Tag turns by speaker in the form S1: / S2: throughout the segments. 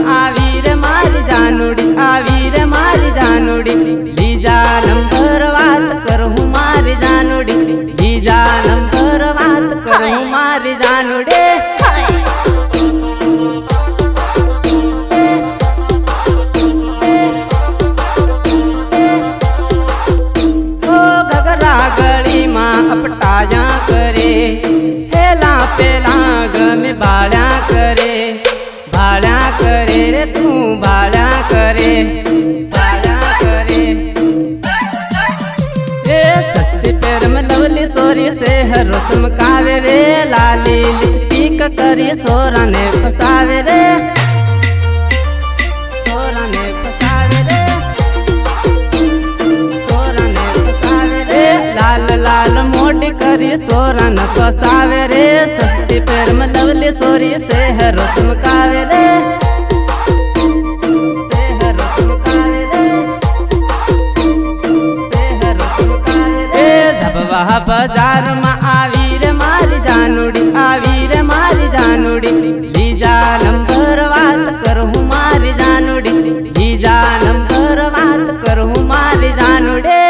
S1: में आवी रे मारी जानूड़ी, आवी रे मारी जानूड़ी। बीजा नंबर बात करूँ मारी जानूड़ी, बीजा नंबर बात करूँ मारी जानूड़ी। गली मां अपटाया करे, हेला पेला गमे बाल्या करे, बाल्या करे रे तू बाल्या करे, बाल्या करे। ए सस्ती पैर में लवली सोरी से हर रस्म कावे रे, लाली लिपस्टिक करी सोरा ने फसावे रे, सोरा ने फसावे रे, सोरा ने फसावे रे। लाल लाल मोटी करी सोरा न फसावे रे, सस्ती पैर में लवली सोरी से हर रस्म कावे रे, से हर रस्म कावे रे, से हर रस्म कावे रे। जब वह बाजार में आवी रे मारी जानूड़ी, आवी रे मारी जानूड़ी। बीजा नंबर बात करूँ मारी जानूड़ी, बीजा नंबर बात करूँ मारी जानूड़ी।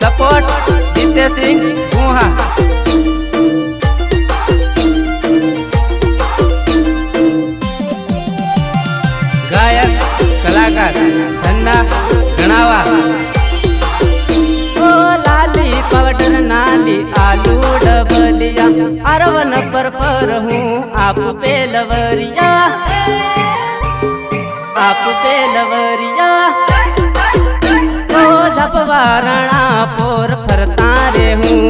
S1: सपोर्ट जीते सिंह गुहा, गायक कलाकार धन्ना गणावा। ओ लाली पाउडर नाली आलू डबलिया, अरवन पर हूँ आप पे लवरिया, आप पे लवरिया। वारणा पोर फरता रे हूँ,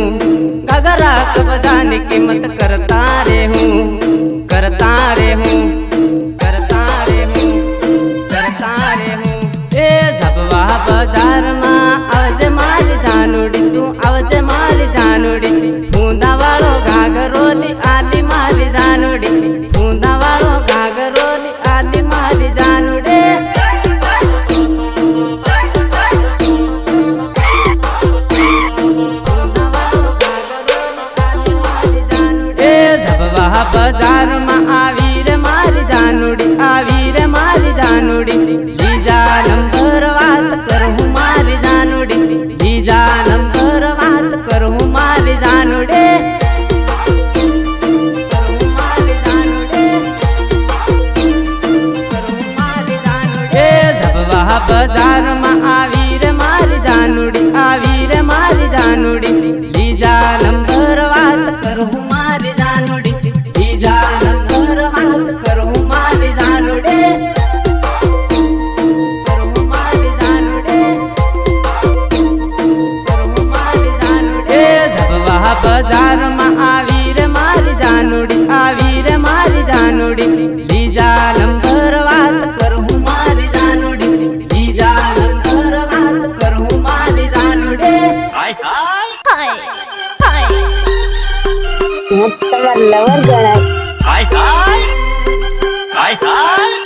S1: गगरा कबजाने की मत करता रे हूँ, करता रे हूँ, करता रे हूँ, करता रे हूँ। ए झबवा बाजार मां आवजे मारी जानूड़ी, तू आवजे मारी जानूड़ी। फूंदा वालो घाघरोली आली मारी जानूड़ी, फूंदा वालो घाघरोली आली मारी जानूड़ी। बाजार में आवी रे मारी जानूड़ी, आवी रे मारी जानूड़ी। बीजा नंबर बात करूँ मारी जानूड़ी, बीजा नंबर बात करूँ मारी जानूड़ी, करूँ मारी जानूड़ी, करूँ मारी जानूड़ी। जब वह बाजार में आवी रे मारी जानूड़ी, आवी रे मारी जानूड़ी। बीजा नंबर बात करूँ मारी जानूड़ी, बीजा नंबर बात करूँ मारी जानूड़ी, करूँ मारी जानूड़ी, करूँ मारी जानूड़ी। जब वह बाजार में आवी रे मारी जानूड़ी, आवी रे मारी जानूड़ी। बीजा नंबर बात करूँ मारी जानूड़ी, बीजा नंबर बात करूँ मारी जानूड़ी।
S2: लवर गणा
S3: हाय हाय हाय हाय।